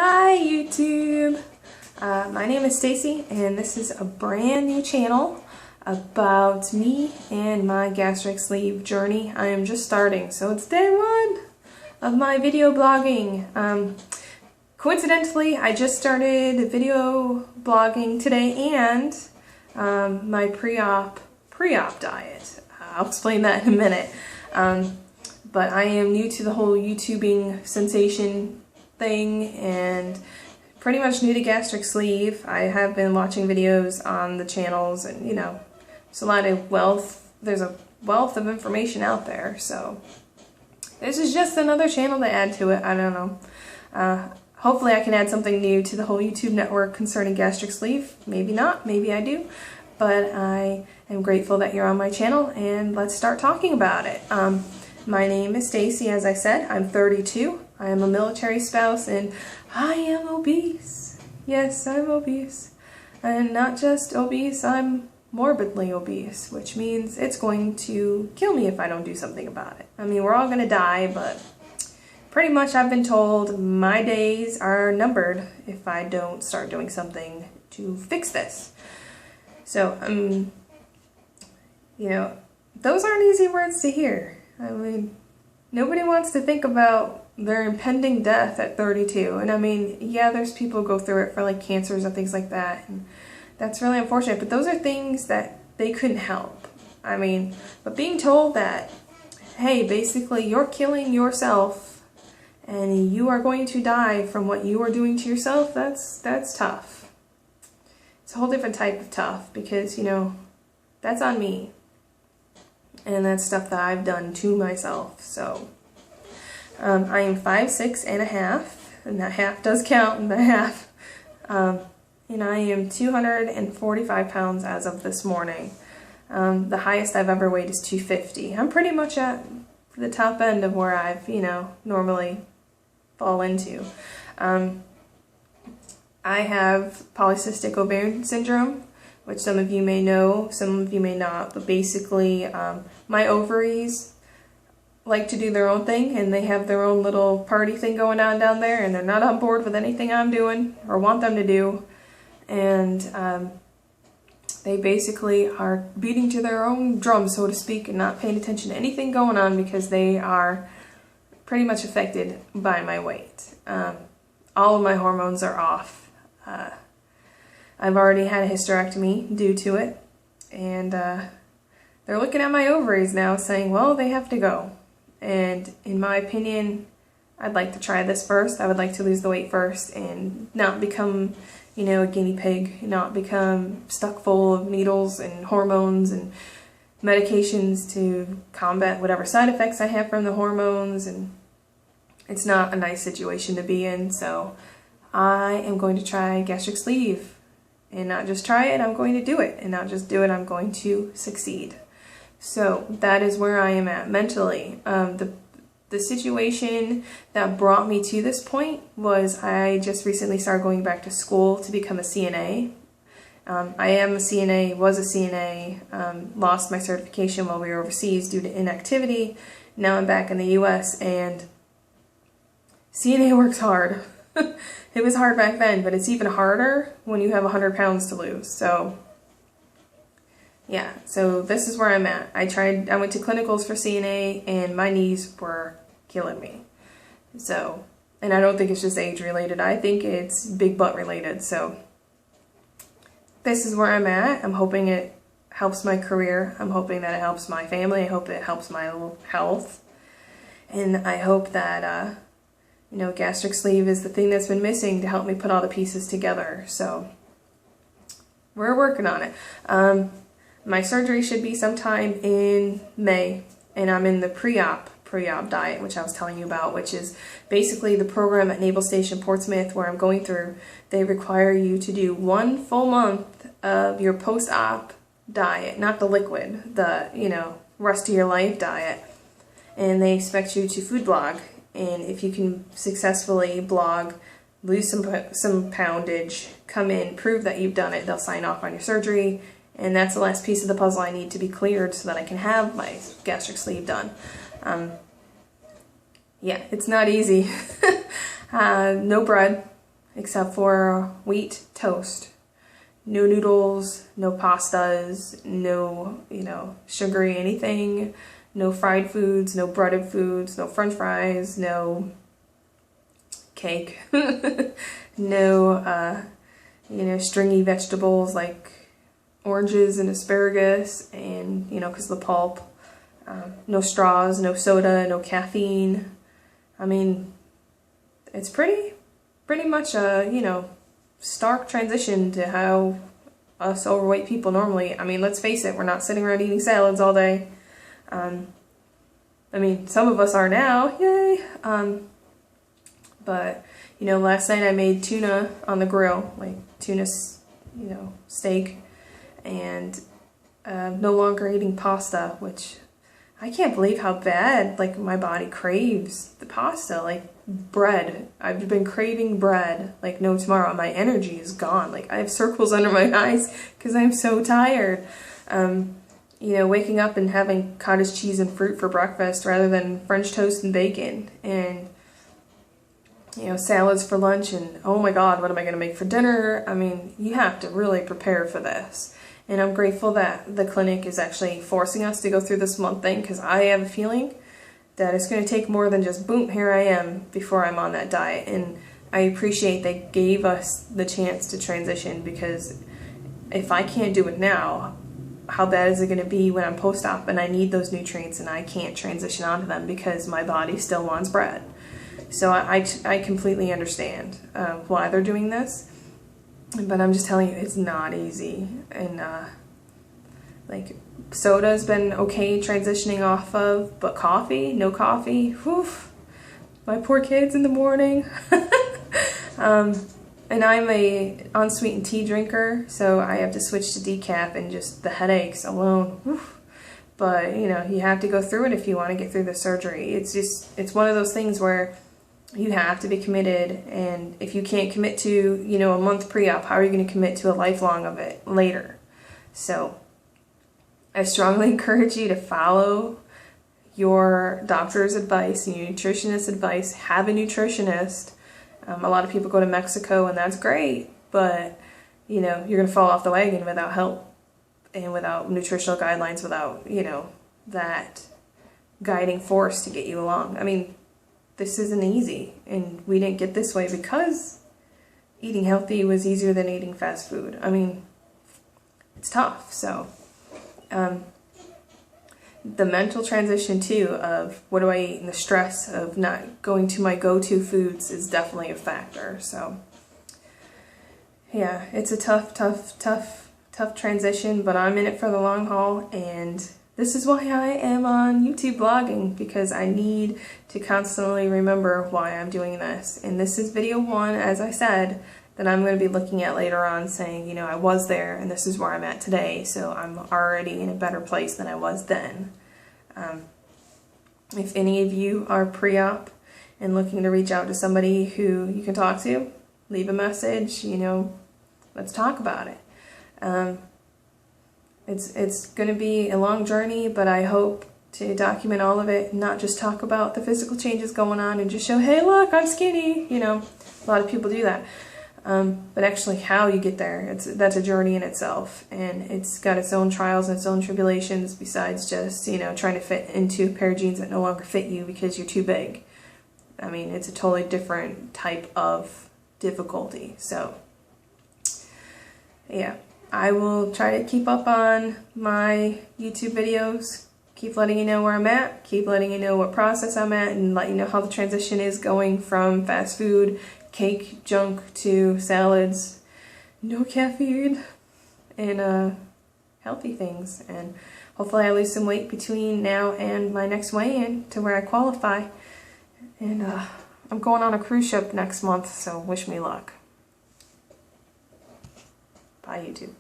Hi YouTube! My name is Stacy and this is a brand new channel about me and my gastric sleeve journey. I am just starting, so it's day one of my video blogging. Coincidentally, I just started video blogging today and my pre-op diet. I'll explain that in a minute. But I am new to the whole YouTubing sensation thing and pretty much new to gastric sleeve. I have been watching videos on the channels and there's a lot of there's a wealth of information out there, so this is just another channel to add to it. I don't know. Hopefully I can add something new to the whole YouTube network concerning gastric sleeve. Maybe not, maybe I do, but I am grateful that you're on my channel and let's start talking about it. My name is Stacy, as I said. I'm 32. I am a military spouse and I am obese. Yes, I'm obese. And not just obese, I'm morbidly obese, which means it's going to kill me if I don't do something about it. I mean, we're all going to die, but pretty much I've been told my days are numbered if I don't start doing something to fix this. So, those aren't easy words to hear. I mean, nobody wants to think about their impending death at 32. And I mean, yeah, there's people who go through it for like cancers and things like that. And that's really unfortunate. But those are things that they couldn't help. I mean, but being told that, hey, basically you're killing yourself and you are going to die from what you are doing to yourself, that's tough. It's a whole different type of tough because, that's on me. And that's stuff that I've done to myself. So I am 5'6.5", and that half does count in the half. And I am 245 pounds as of this morning. The highest I've ever weighed is 250. I'm pretty much at the top end of where I've, normally fall into. I have polycystic ovarian syndrome, which some of you may know, some of you may not, but basically my ovaries like to do their own thing and they have their own little party thing going on down there and they're not on board with anything I'm doing or want them to do, and they basically are beating to their own drum, so to speak, and not paying attention to anything going on because they are pretty much affected by my weight. All of my hormones are off. I've already had a hysterectomy due to it, and they're looking at my ovaries now saying, well, they have to go. And in my opinion, I'd like to try this first. I would like to lose the weight first and not become, a guinea pig, not become stuck full of needles and hormones and medications to combat whatever side effects I have from the hormones. And it's not a nice situation to be in, so I am going to try gastric sleeve. And not just try it, I'm going to do it. And not just do it, I'm going to succeed. So that is where I am at mentally. The situation that brought me to this point was I just recently started going back to school to become a CNA. I am a CNA, was a CNA, lost my certification while we were overseas due to inactivity. Now I'm back in the US and CNA works hard. It was hard back then, but it's even harder when you have 100 pounds to lose. So, yeah, so this is where I'm at. I went to clinicals for CNA, and my knees were killing me. So, and I don't think it's just age related. I think it's big butt related. So, this is where I'm at. I'm hoping it helps my career. I'm hoping that it helps my family. I hope it helps my health. And I hope that, gastric sleeve is the thing that's been missing to help me put all the pieces together. So we're working on it. My surgery should be sometime in May, and I'm in the pre-op diet, which I was telling you about, which is basically the program at Naval Station Portsmouth where I'm going through. They require you to do 1 full month of your post-op diet, not the liquid, the, rest of your life diet. And they expect you to food blog. And if you can successfully blog, lose some poundage, come in, prove that you've done it, they'll sign off on your surgery. And that's the last piece of the puzzle I need to be cleared so that I can have my gastric sleeve done. Yeah, it's not easy. No bread, except for wheat toast. No noodles, no pastas, no, sugary anything, no fried foods, no breaded foods, no french fries, no cake, no, stringy vegetables like oranges and asparagus and, because of the pulp. No straws, no soda, no caffeine. I mean, it's pretty much a, stark transition to how us overweight people normally, let's face it, we're not sitting around eating salads all day. Some of us are now, yay! But, last night I made tuna on the grill, like tuna, steak, and no longer eating pasta, which I can't believe how bad, my body craves the pasta, bread. I've been craving bread like no tomorrow. My energy is gone. I have circles under my eyes because I'm so tired. Waking up and having cottage cheese and fruit for breakfast rather than French toast and bacon, and salads for lunch, and oh my god, what am I going to make for dinner? You have to really prepare for this. And I'm grateful that the clinic is actually forcing us to go through this month thing, because I have a feeling that it's going to take more than just boom, here I am before I'm on that diet. And I appreciate they gave us the chance to transition, because if I can't do it now, how bad is it going to be when I'm post-op and I need those nutrients and I can't transition onto them because my body still wants bread. So I completely understand why they're doing this, but I'm just telling you, it's not easy. And soda's been okay transitioning off of, but coffee, no coffee, whew, my poor kids in the morning. And I'm a unsweetened tea drinker, so I have to switch to decaf, and just the headaches alone, whew. But you have to go through it if you want to get through the surgery. It's one of those things where you have to be committed, and if you can't commit to, a month pre-op, how are you going to commit to a lifelong of it later? So I strongly encourage you to follow your doctor's advice and your nutritionist's advice. Have a nutritionist. A lot of people go to Mexico, and that's great, but you're going to fall off the wagon without help and without nutritional guidelines, without that guiding force to get you along. This isn't easy, and we didn't get this way because eating healthy was easier than eating fast food. It's tough. So the mental transition too of what do I eat, and the stress of not going to my go-to foods is definitely a factor. So yeah, it's a tough transition, but I'm in it for the long haul, and this is why I am on YouTube blogging, because I need to constantly remember why I'm doing this. And this is video 1, as I said, that I'm going to be looking at later on, saying, I was there and this is where I'm at today, so I'm already in a better place than I was then. If any of you are pre-op and looking to reach out to somebody who you can talk to, leave a message, let's talk about it. It's going to be a long journey, but I hope to document all of it, not just talk about the physical changes going on and just show, hey look, I'm skinny, a lot of people do that. But actually how you get there, that's a journey in itself, and it's got its own trials and its own tribulations, besides just, trying to fit into a pair of jeans that no longer fit you because you're too big. It's a totally different type of difficulty. So yeah, I will try to keep up on my YouTube videos, keep letting you know where I'm at, keep letting you know what process I'm at, and let you know how the transition is going from fast food, cake, junk, to salads, no caffeine, and healthy things. And hopefully I lose some weight between now and my next weigh-in to where I qualify. And I'm going on a cruise ship next month, so wish me luck. Bye, YouTube.